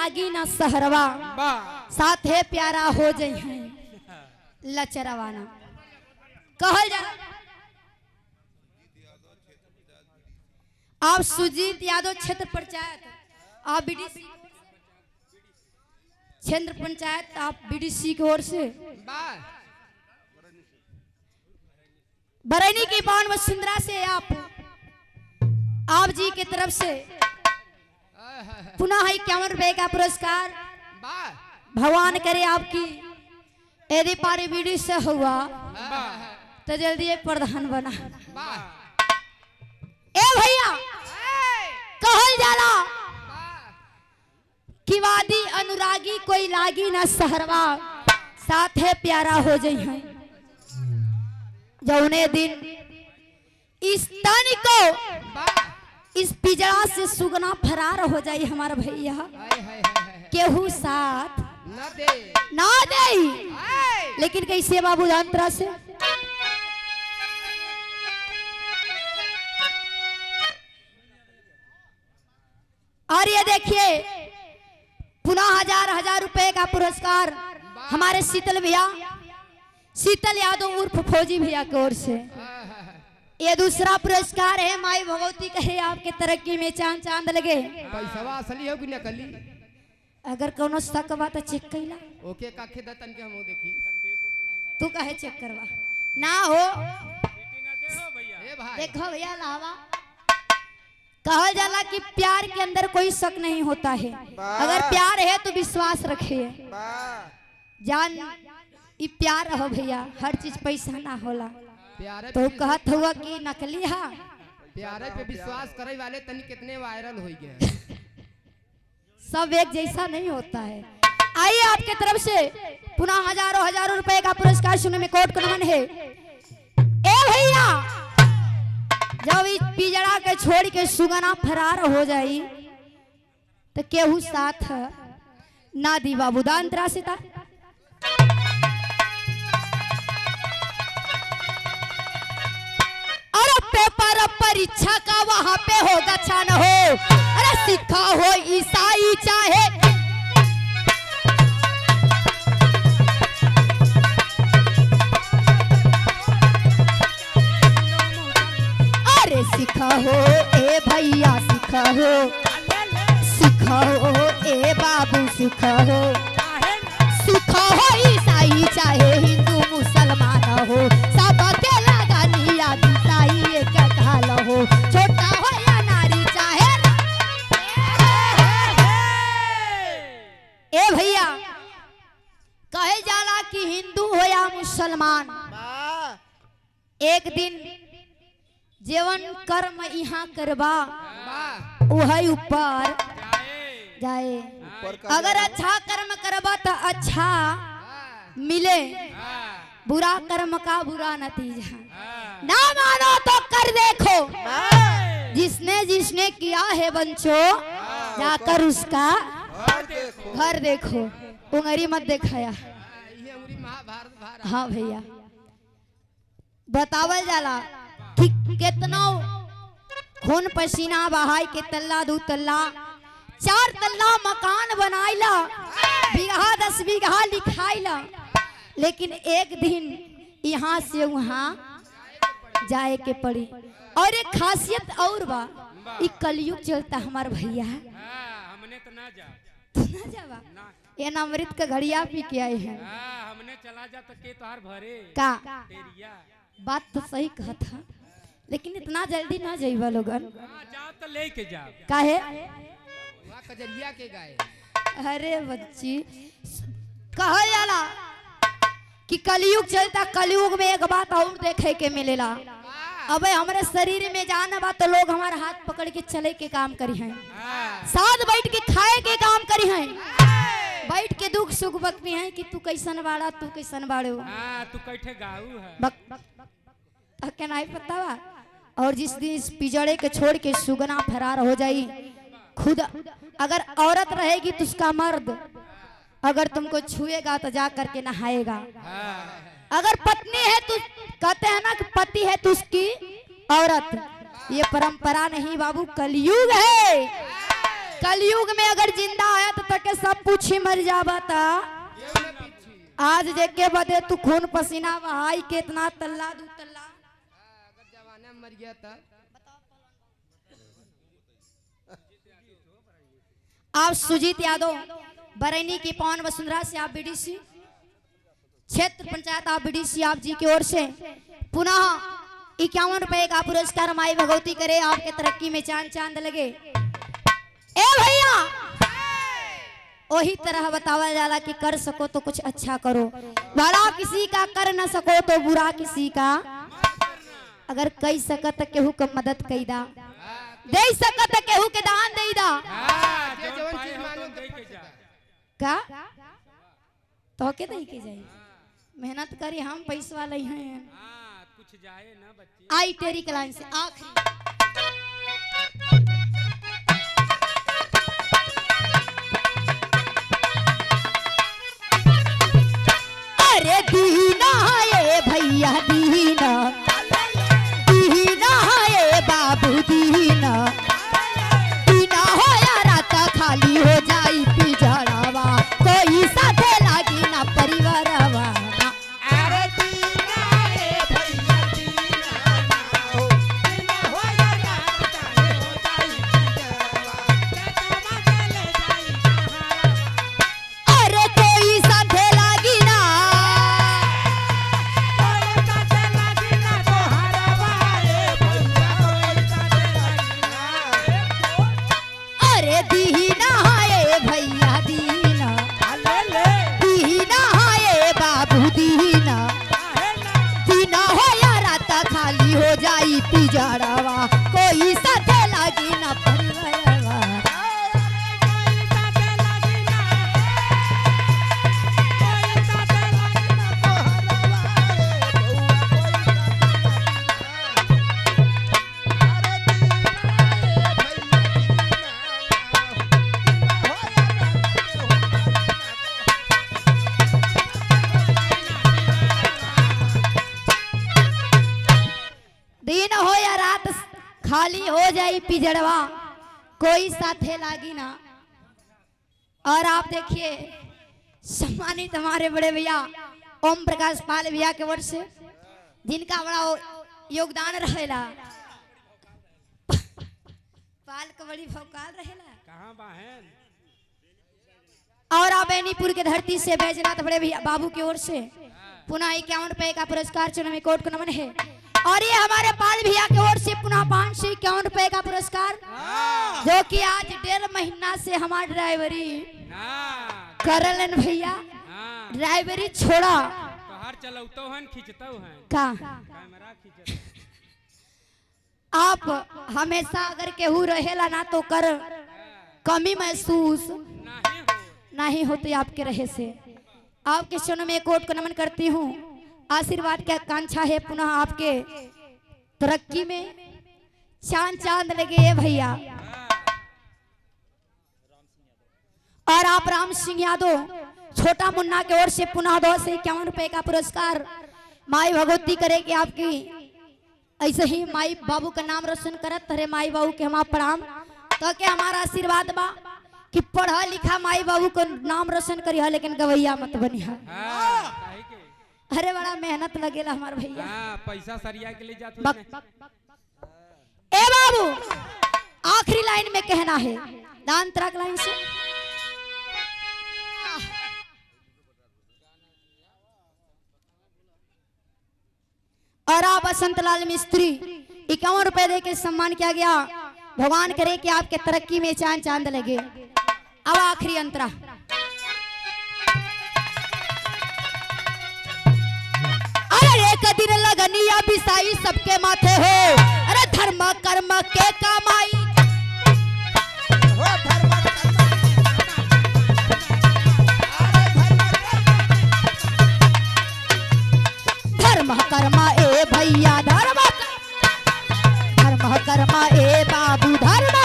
लागी ना सहरवा, साथे प्यारा हो जाई है लचरवाना। कहल जा आप सुजीत यादव क्षेत्र पंचायत, आप बीडीसी क्षेत्र पंचायत, आप बीडीसी की ओर से बरैनी की पावन वसुंधरा से आप जी की तरफ से पुनः 51 रुपए का पुरस्कार। भगवान करे आपकी यदि पारी बीडी से हुआ तो जल्दी प्रधान बना। ए भैया कहल जाला कि वादी अनुरागी कोई लागी ना सहरवा, साथे प्यारा हो जाई है। जौने दिन इस तन को इस पिजड़ा से सुगना फरार हो जाई हमारा भैया, केहू साथ ना दे। लेकिन कैसे बाबू अंतरा से और ये देखिए पुनः 1000 रुपए का पुरस्कार हमारे शीतल भैया, शीतल यादव उर्फ फौजी भैया की ओर से। ये दूसरा पुरस्कार है माई भगवती कहे आपके तरक्की में चांद चांद लगे। पैसा असली हो कि नकली? अगर कोनो शक बा तो चेक कैला। ओके काखे दतन के हम देखी। तू कहे चेक करवा ना हो भाई देखो भैया लावा। कहल जाला कि प्यार के अंदर कोई शक नहीं होता है, अगर प्यार है तो विश्वास रखिए। जान ये प्यार हो भैया, हर चीज पैसा ना होला। तो कहत हुआ कि नकली है, प्यारे पे विश्वास करे वाले तनी कितने वायरल हो गए। सब एक जैसा नहीं होता है। आइए आपके तरफ से पुनः हजारों रुपए का पुरस्कार सुनने में कोट कनमन है। ए भैया जब इस पिजड़ा के छोड़ के सुगना फरार हो जाई तो केहू साथ ना दी बाबू दांतरा से था। अरे पेपर परीक्षा का वहां पे होगा छान हो, अरे सिखा हो ईसाई चाहे सिखा हो ए भैया, सिखा हो ए बाबू, सिखा हो ईसाई चाहे हिंदू मुसलमान हो, सबके लगानिया ईसाई एक काल हो, छोटा हो या नारी चाहे। ए भैया कहे जाला कि हिंदू हो या मुसलमान, एक दिन जीवन कर्म यहाँ करवा वही ऊपर जाए। अगर अच्छा कर्म करवा तो अच्छा मिले, बुरा कर्म का बुरा नतीजा। ना मानो तो कर देखो, जिसने जिसने किया है बंचो जाकर उसका घर देखो, उंगली मत दिखाया। हाँ भैया बतावल जाला कितना खून पसीना बहाई के तल्ला 2 तल्ला 4 तल्ला मकान बनाइला, बीघा 10 बीघा लिखाइला, लेकिन एक दिन यहाँ से वहाँ जाए के पड़ी। और एक खासियत और बा, ये कलयुग चलता हमार भैया। हमने तो ना जावा ये ना अमृत का घड़िया पी के आए हैं। हमने चला जा तो के तोहार भरे का तेरिया। बात तो सही कहा था, लेकिन इतना जल्दी ना जाइबा लोगन। जाओ तो लेके जाओ। काहे? वहाँ कजरिया के गाए। अरे बच्ची कहल जाला कि कलयुग चलता, कलयुग में एक बात और देखे के मिलेला। अबे हमारे शरीर में जाना बा तो लोग हमारे हाथ पकड़ के चले के काम करी हैं, साथ बैठ के खाए के काम करी हैं, बैठ के दुख सुख बकनी है कि तू कैसन बाड़ा, तू कैसन बाड़ो। तू कैठे गाऊ है बक के नहीं पता बा। और जिस दिन इस पिजड़े के छोड़ के सुगना फरार हो जाई, खुद अगर औरत रहेगी तो उसका मर्द अगर तुमको छुएगा तो जा करके नहाएगा। अगर पत्नी है तो कहते हैं ना कि पति है तो उसकी औरत। ये परंपरा नहीं बाबू, कलयुग है। कलयुग में अगर जिंदा आया तो तक सब पूछी मर जाबता ये न पीछी आज जेके बदे तू खून पसीना बहाई कितना तल्ला दू तल्ला अगर जवाना मर गया था आप सुजीत यादव बरैनी की पवन वसुंधरा से आप बीडीसी क्षेत्र पंचायत आप बीडीसी आप जी की ओर से पुनः 51 रुपए का पुरस्कार माई भगवती करे आपके तरक्की में चांद चांद लगे। ए भैया वही तरह बतावा जाला कि कर सको तो कुछ अच्छा करो, भला किसी का कर न सको तो बुरा किसी का, अगर कई सकत केहू का मदद कईदा, दे सकत केहू के दान देईदा हाँ, जे जवन जवन पाए चीज हो मांगो तो दे के जा। का तो के दई के जाई मेहनत करी हम पैसा वाले हैं। हाँ, कुछ जाए ना बच्चे। आई तेरी कलाइन से आखिरी अरे दीना ये भैया दीना दीना ये बाबू दीना दीना हो या रात खाली हो जाई पिजड़ावा कोई साथे लागी ना परिवारवा अरे दीना रे भैया दीना ना हो दीना हो या रात काहे हो जाई पिजरवा चचमा चले जाई कहारवा अरे कोई साथे लागी ना कोई साथे लागी ना तोहरवा रे भैया कोई साथे लागी ना अरे दीना ये भैया दीना ले ले दीना ये बाबू दीना काहे ना दीना हो या रात खाली हो जाई पिजड़ावा कोई साथे लागी ना परिवारवा कोई साथे लागी ना कोई साथे लागी ना तोहरवा रे बउआ कोई साथे लागी ना दिन हो या रात खाली हो जाई पिजड़वा कोई साथे लागी ना। और आप देखिए सम्मानित हमारे बड़े भैया ओम प्रकाश पाल भैया के ओर से जिनका बड़ा योगदान रहेला पाल का बड़ी भौकाल रहेला। कहाँ बहन? और आप बेनीपुर के धरती से बैजनाथ बड़े भैया बाबू की ओर से पुनः 51 रुपए का पुरस्कार चुनावी कोर्ट को नमन है। और ये हमारे पाल भैया की ओर से पुनः 551 रुपए का पुरस्कार जो कि आज 1.5 महीना से हमारा ड्राइवरी हाँ, करलन भैया हाँ। ड्राइवरी छोड़ा तो हर चलौतो हन खींचतो हन का कैमरा खींचतो। आप हमेशा अगर केहू रहेला ना तो कर कमी महसूस नहीं हो नहीं होती आपके रहे से। आपके चरणों में कोर्ट को नमन करती हूँ, आशीर्वाद की आकांक्षा है पुनः आपके तरक्की में चांद चांद लगे ये भैया। और आप राम सिंह यादव छोटा मुन्ना की ओर से पुनः 251 रुपए का पुरस्कार माई भगवती करे कि आपकी ऐसे ही माई बाबू का नाम रोशन करत तरे माई बाबू के हम प्रणाम तो के हमारा आशीर्वाद बा कि पढ़ा लिखा माई बाबू को नाम रोशन करिहा लेकिन गवैया मत बनिहा। हाँ, काहे के? अरे बड़ा मेहनत लगेला हमार भैया। हाँ, पैसा सरिया के लिए जात बक, ए बाबू आखिरी लाइन में कहना है दान तरक लाइन से और आप बसंत लाल मिस्त्री 51 रुपए दे के सम्मान किया गया। भगवान करे कि आपके तरक्की में चांद चांद लगे। अब आखिरी अंतरा अरे एक दिन लगनिया बिसाई सबके माथे हो, अरे धर्म कर्म के कमाई हो धर्म धर्म कर्म ए भैया धर्म कर्म ए बाबू धर्म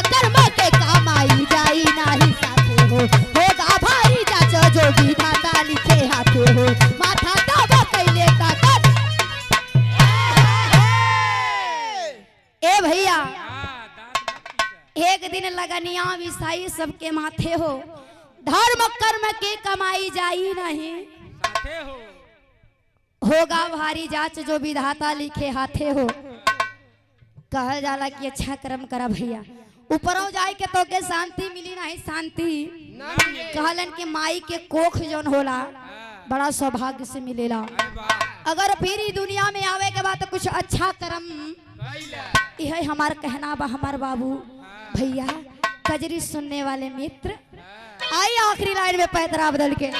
कर्म के कमाई जाई नाही साथे हो, होगा भारी चाचा जोगी दादा लिखे हाथे हो, माथा दाबा कैले ताकत ए भैया हाँ, दांत मत पीसा। एक दिन लगनिया विसाई सबके माथे हो, धर्म कर्म के कमाई जाई नहीं, साथे हो होगा भारी जांच जो विधाता लिखे हाथे हो। कहल जाला कि अच्छा कर्म करा भैया, ऊपरों जाए के तो के शांति मिली नहीं, शांति ना मिले। कहलन कि माई के कोख जौन होला बड़ा सौभाग्य से मिलेला। अरे वाह अगर फिर ही दुनिया में आवे के बाद तो कुछ अच्छा कर्म, कैला यह हमार कहना बा हमार बाबू भैया। कजरी सुनने वाले मित्र आई आखिरी लाइन में पैतरा बदल के।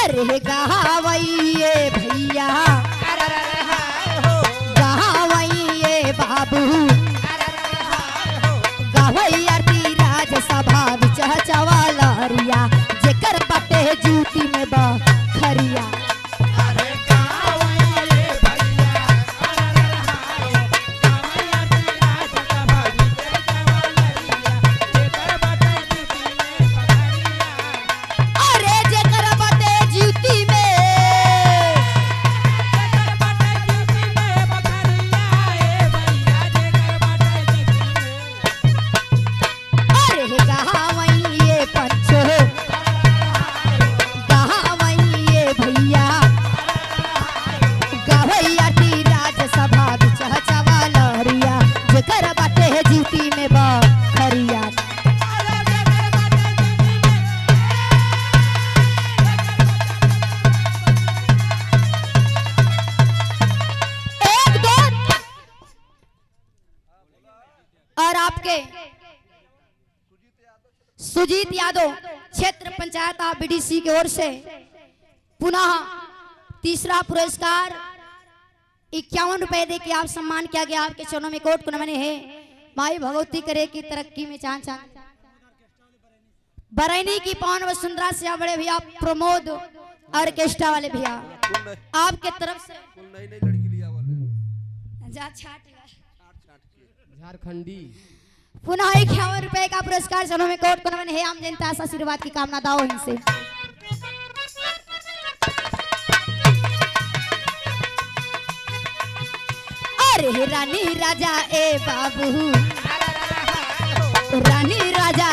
अरे गहावैये भैया, गहावैये बाबू, गवैया राज सभा विच चवलरिया, जेकर बटे जूती में बखरिया। अरे जेकर बटे जूती में, अरे गहावैये पंचो, गहावैये भैया, गवैया राज सभा विच चवलरिया, जेकर बटे जूती में बखरिया। एक दो और आपके सुजीत यादव क्षेत्र पंचायत आप बीडीसी की ओर से पुनः तीसरा पुरस्कार 51 रुपए दे के आप सम्मान किया गया। आपके चरणों में कोट को नमन है। माई भगवती करे की तरक्की में चांद चांद। बरैनी की पवन वसुंधरा से बड़े भैया प्रमोद ऑर्केस्ट्रा वाले भैया आपके तरफ से नई नई लड़की लिया वाले जा छाट झारखंडी पुनः 51 रुपए का पुरस्कार चलो में कोट को नमन है। आम जनता आशीर्वाद की कामना दाओ इनसे। अरे रानी राजा ए बाबू, रानी राजा